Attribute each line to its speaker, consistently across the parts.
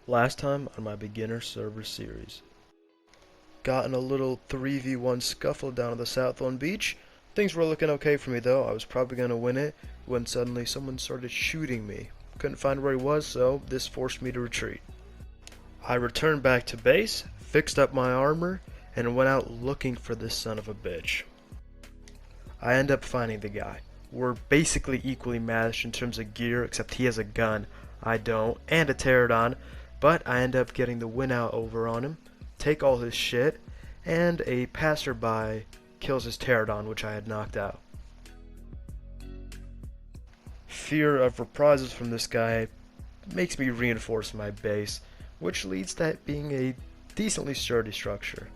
Speaker 1: Last time on my beginner server series. Got in a little 3v1 scuffle down at the Southland Beach. Things were looking okay for me though. I was probably going to win it when suddenly someone started shooting me. Couldn't find where he was, so this forced me to retreat. I returned back to base, fixed up my armor, and went out looking for this son of a bitch. I end up finding the guy. We're basically equally matched in terms of gear, except he has a gun, I don't, and a pterodon, but I end up getting the win out over on him, take all his shit, and a passerby kills his pterodon, which I had knocked out. Fear of reprisals from this guy makes me reinforce my base, which leads to it being a decently sturdy structure.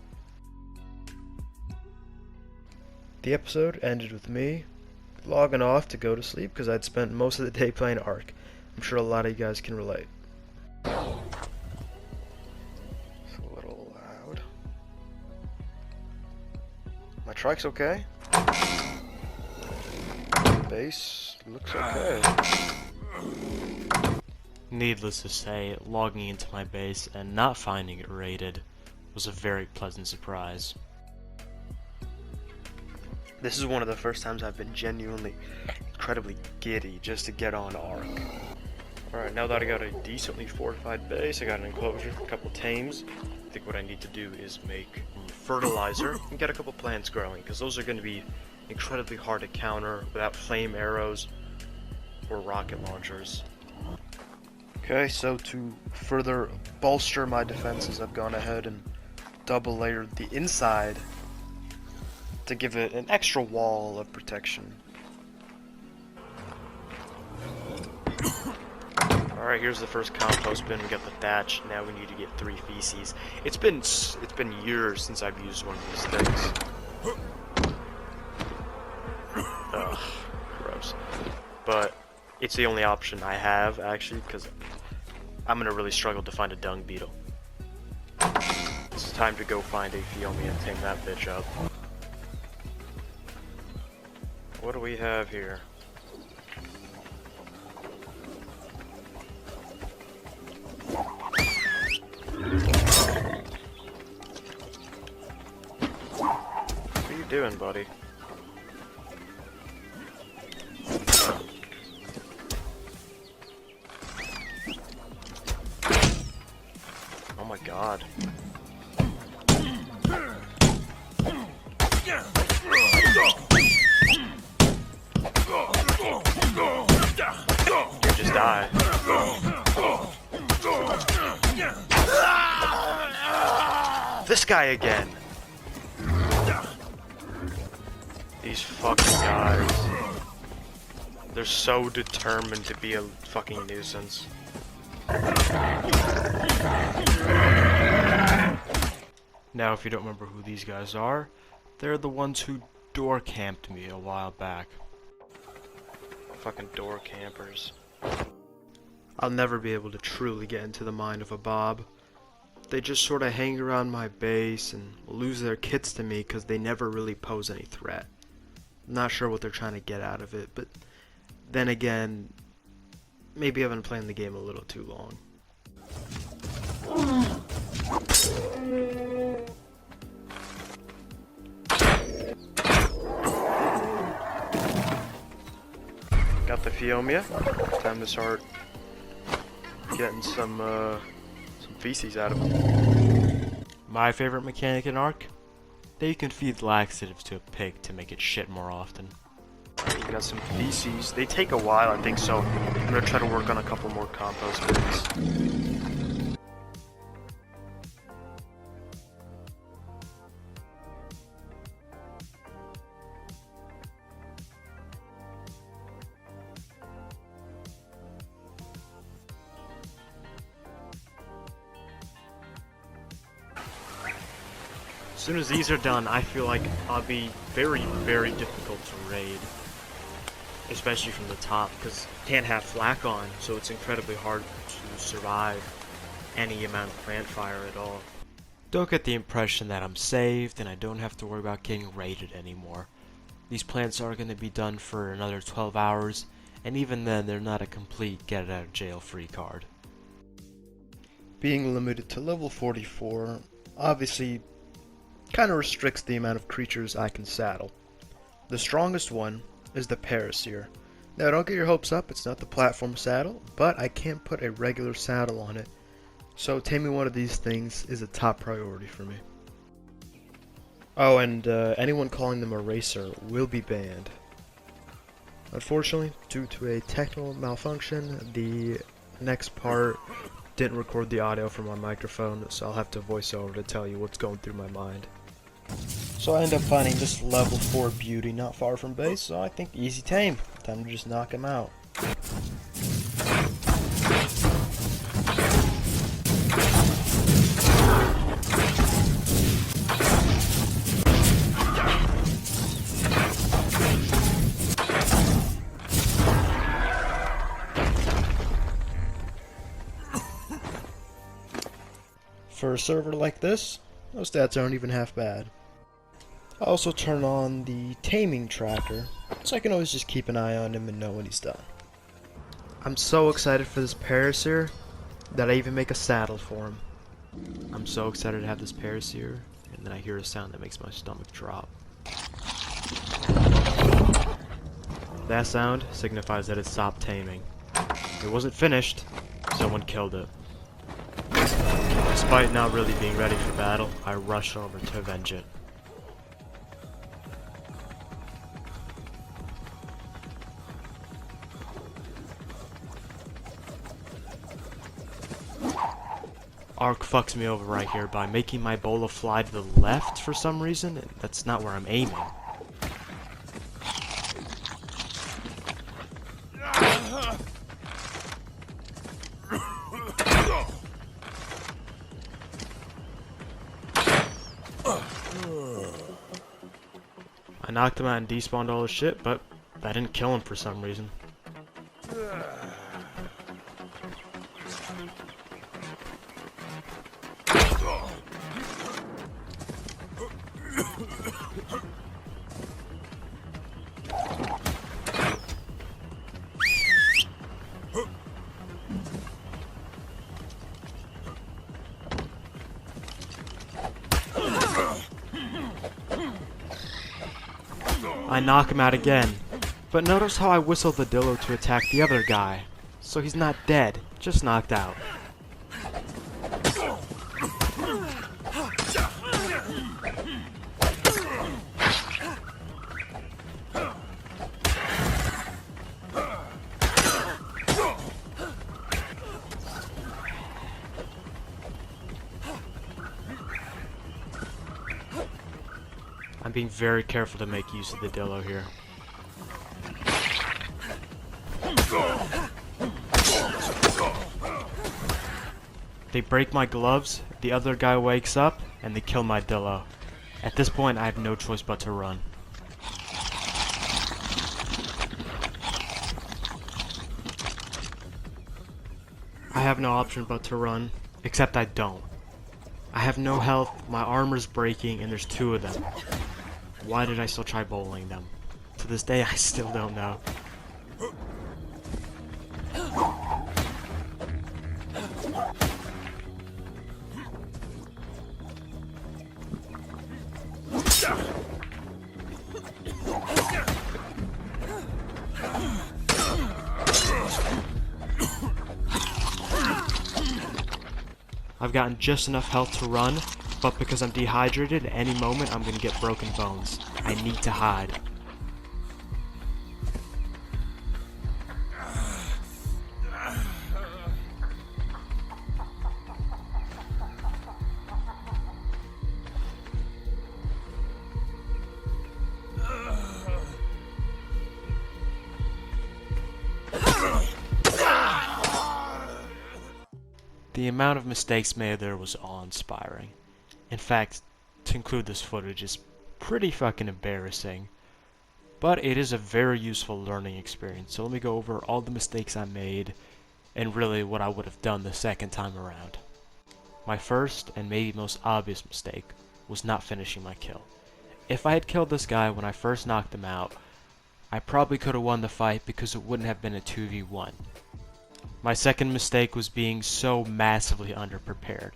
Speaker 1: The episode ended with me logging off to go to sleep because I'd spent most of the day playing Ark. I'm sure a lot of you guys can relate. It's a little loud. My trike's okay. Base looks okay.
Speaker 2: Needless to say, logging into my base and not finding it raided was a very pleasant surprise.
Speaker 1: This is one of the first times I've been genuinely incredibly giddy just to get on Ark. Alright, now that I got a decently fortified base, I got an enclosure, a couple tames. I think what I need to do is make fertilizer and get a couple plants growing, because those are going to be incredibly hard to counter without flame arrows or rocket launchers. Okay, so to further bolster my defenses, I've gone ahead and double layered the inside to give it an extra wall of protection. Alright, here's the first compost bin. We got the thatch. Now we need to get 3 feces. It's been years since I've used one of these things. Ugh, gross. But it's the only option I have, actually, because I'm gonna really struggle to find a dung beetle. It's time to go find a Fiomia and tame that bitch up. What do we have here? What are you doing, buddy? Oh my god. You just die. This guy again. These fucking guys. They're so determined to be a fucking nuisance. Now, if you don't remember who these guys are, they're the ones who door camped me a while back. Fucking door campers. I'll never be able to truly get into the mind of a Bob. They just sort of hang around my base and lose their kits to me because they never really pose any threat. I'm not sure what they're trying to get out of it, but then again, maybe I've been playing the game a little too long. Got the Fiomia. Time to start getting some feces out of them.
Speaker 2: My favorite mechanic in Ark? That you can feed laxatives to a pig to make it shit more often.
Speaker 1: You got some feces. They take a while, I think, so I'm gonna try to work on a couple more compost bins. As soon as these are done, I feel like I'll be very, very difficult to raid. Especially from the top, because you can't have flak on, so it's incredibly hard to survive any amount of plant fire at all.
Speaker 2: Don't get the impression that I'm saved and I don't have to worry about getting raided anymore. These plants are going to be done for another 12 hours, and even then they're not a complete get out of jail free card.
Speaker 1: Being limited to level 44 obviously kind of restricts the amount of creatures I can saddle. The strongest one is the Paracer. Now don't get your hopes up, it's not the platform saddle, but I can't put a regular saddle on it. So taming one of these things is a top priority for me. Oh, and anyone calling them a racer will be banned. Unfortunately, due to a technical malfunction, the next part didn't record the audio from my microphone, so I'll have to voice over to tell you what's going through my mind. So I end up finding this level 4 beauty not far from base, so I think easy tame. Time to just knock him out. For a server like this, those stats aren't even half bad. I also turn on the taming tracker, so I can always just keep an eye on him and know when he's done. I'm so excited for this Paracer that I even make a saddle for him.
Speaker 2: I'm so excited to have this Paracer, and then I hear a sound that makes my stomach drop. That sound signifies that it stopped taming. It wasn't finished, someone killed it. Despite not really being ready for battle, I rush over to avenge it. Arc fucks me over right here by making my bola fly to the left for some reason, and that's not where I'm aiming. I knocked him out and despawned all his shit, but I didn't kill him for some reason. I knock him out again, but notice how I whistle the dillo to attack the other guy. So he's not dead, just knocked out. I'm being very careful to make use of the dillo here. They break my gloves, the other guy wakes up, and they kill my dillo. At this point, I have no choice but to run. I have no option but to run, except I don't. I have no health, my armor's breaking, and there's two of them. Why did I still try bowling them? To this day, I still don't know. I've gotten just enough health to run, but because I'm dehydrated, at any moment I'm gonna get broken bones. I need to hide. The amount of mistakes made there was awe-inspiring. In fact, to include this footage is pretty fucking embarrassing. But it is a very useful learning experience, so let me go over all the mistakes I made and really what I would have done the second time around. My first and maybe most obvious mistake was not finishing my kill. If I had killed this guy when I first knocked him out, I probably could have won the fight because it wouldn't have been a 2v1. My second mistake was being so massively underprepared.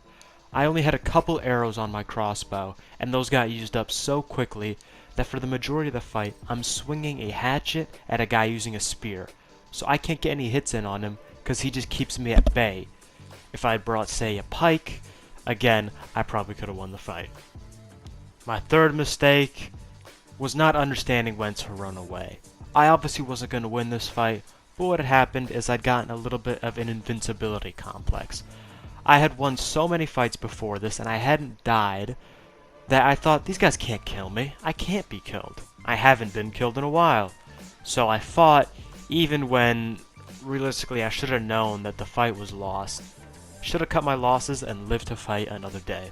Speaker 2: I only had a couple arrows on my crossbow, and those got used up so quickly that for the majority of the fight, I'm swinging a hatchet at a guy using a spear, so I can't get any hits in on him because he just keeps me at bay. If I had brought, say, a pike, again, I probably could have won the fight. My third mistake was not understanding when to run away. I obviously wasn't going to win this fight, but what had happened is I'd gotten a little bit of an invincibility complex. I had won so many fights before this and I hadn't died that I thought, these guys can't kill me. I can't be killed. I haven't been killed in a while. So I fought even when realistically I should have known that the fight was lost. Should have cut my losses and lived to fight another day.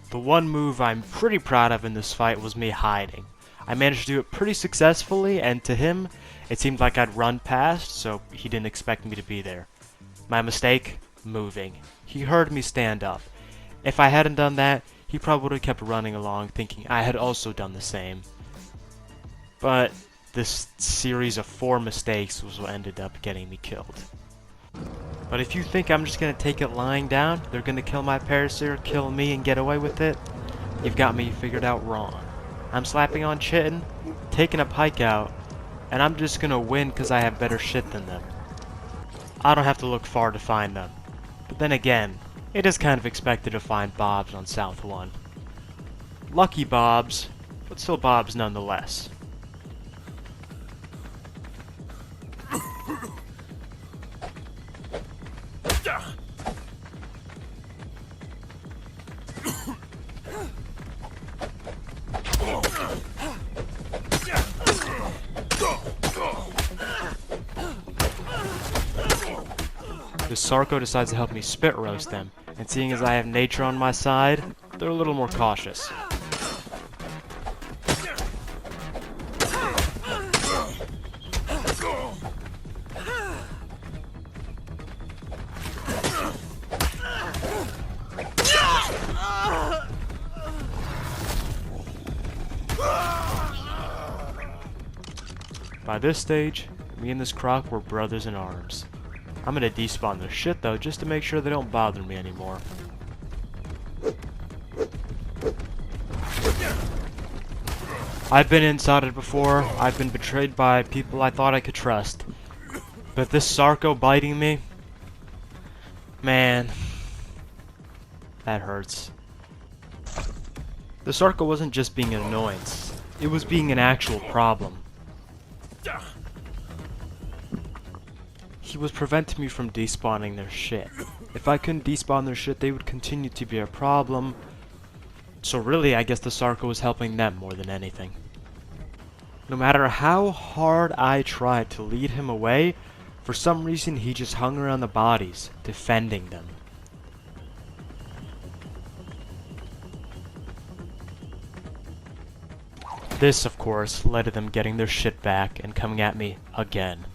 Speaker 2: The one move I'm pretty proud of in this fight was me hiding. I managed to do it pretty successfully, and to him, it seemed like I'd run past, so he didn't expect me to be there. My mistake? Moving. He heard me stand up. If I hadn't done that, he probably would have kept running along, thinking I had also done the same. But this series of 4 mistakes was what ended up getting me killed. But if you think I'm just going to take it lying down, they're going to kill my Paracer, kill me, and get away with it, you've got me figured out wrong. I'm slapping on Chitin, taking a pike out, and I'm just going to win because I have better shit than them. I don't have to look far to find them. But then again, it is kind of expected to find Bobs on South 1. Lucky Bobs, but still Bobs nonetheless. The Sarco decides to help me spit roast them, and seeing as I have nature on my side, they're a little more cautious. By this stage, me and this croc were brothers in arms. I'm gonna despawn their shit though, just to make sure they don't bother me anymore. I've been insulted before, I've been betrayed by people I thought I could trust. But this Sarco biting me, man, that hurts. The Sarco wasn't just being an annoyance, it was being an actual problem. He was preventing me from despawning their shit. If I couldn't despawn their shit, they would continue to be a problem. So really, I guess the Sarco was helping them more than anything. No matter how hard I tried to lead him away, for some reason he just hung around the bodies, defending them. This, of course, led to them getting their shit back and coming at me again.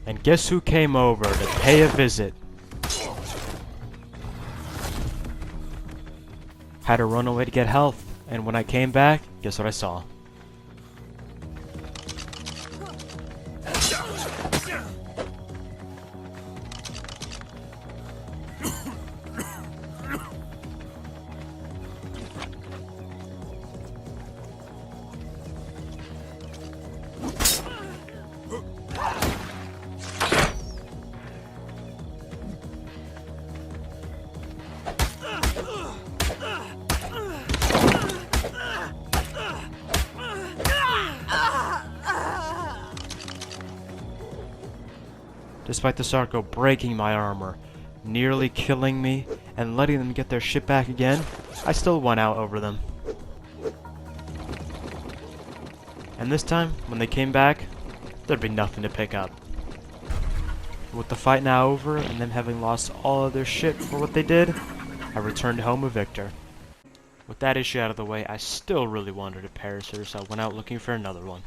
Speaker 2: And guess who came over to pay a visit? Had to run away to get health, and when I came back, guess what I saw? Despite the Sarco breaking my armor, nearly killing me, and letting them get their shit back again, I still went out over them. And this time, when they came back, there'd be nothing to pick up. With the fight now over, and them having lost all of their shit for what they did, I returned home a victor. With that issue out of the way, I still really wanted a Paracer, so I went out looking for another one.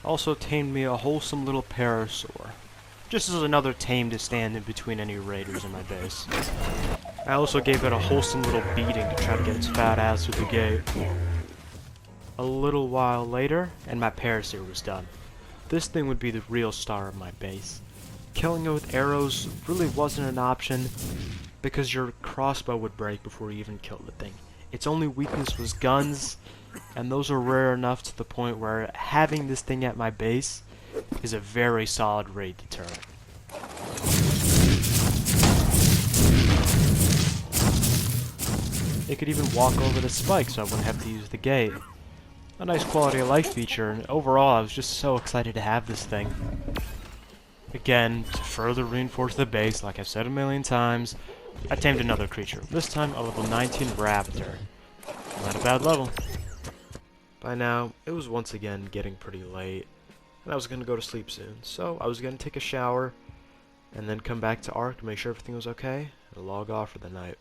Speaker 2: Also tamed me a wholesome little parasaur, just as another tame to stand in between any raiders in my base. I also gave it a wholesome little beating to try to get its fat ass through the gate. A little while later, and my Paracer was done. This thing would be the real star of my base. Killing it with arrows really wasn't an option, because your crossbow would break before you even killed the thing. Its only weakness was guns, and those are rare enough to the point where having this thing at my base is a very solid raid deterrent. It could even walk over the spike so I wouldn't have to use the gate. A nice quality of life feature, and overall I was just so excited to have this thing. Again, to further reinforce the base, like I've said a million times, I tamed another creature, this time a level 19 raptor. Not a bad level. By now, it was once again getting pretty late, and I was going to go to sleep soon, so I was going to take a shower, and then come back to Ark to make sure everything was okay, and log off for the night.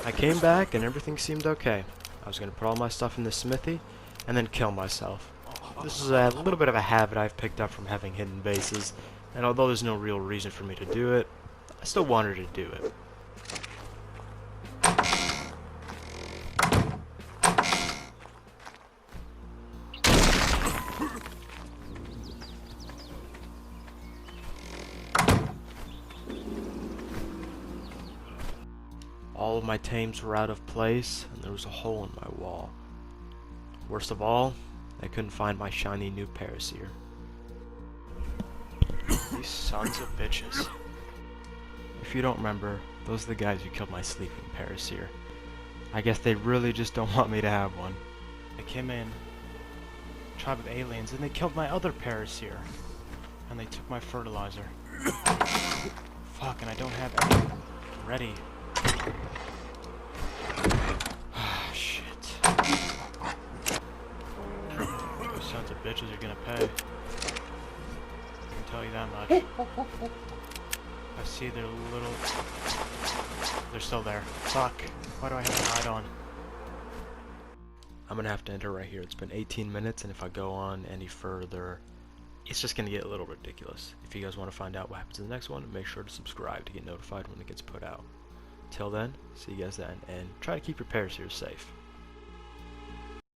Speaker 2: I came back, and everything seemed okay. I was going to put all my stuff in the smithy, and then kill myself. This is a little bit of a habit I've picked up from having hidden bases, and although there's no real reason for me to do it, I still wanted to do it. All of my tames were out of place, and there was a hole in my wall. Worst of all, I couldn't find my shiny new Paracer. These sons of bitches. If you don't remember, those are the guys who killed my sleeping Paracer. I guess they really just don't want me to have one. They came in, tribe of aliens, and they killed my other Paracer. And they took my fertilizer. Fuck, and I don't have any ready. Ah, shit. Those sons of bitches are gonna pay. I can tell you that much. I see their little... They're still there. Fuck. Why do I have to hide on? I'm gonna have to enter right here. It's been 18 minutes, and if I go on any further, it's just gonna get a little ridiculous. If you guys want to find out what happens in the next one, make sure to subscribe to get notified when it gets put out. Till then, see you guys then, and try to keep your Paracers safe.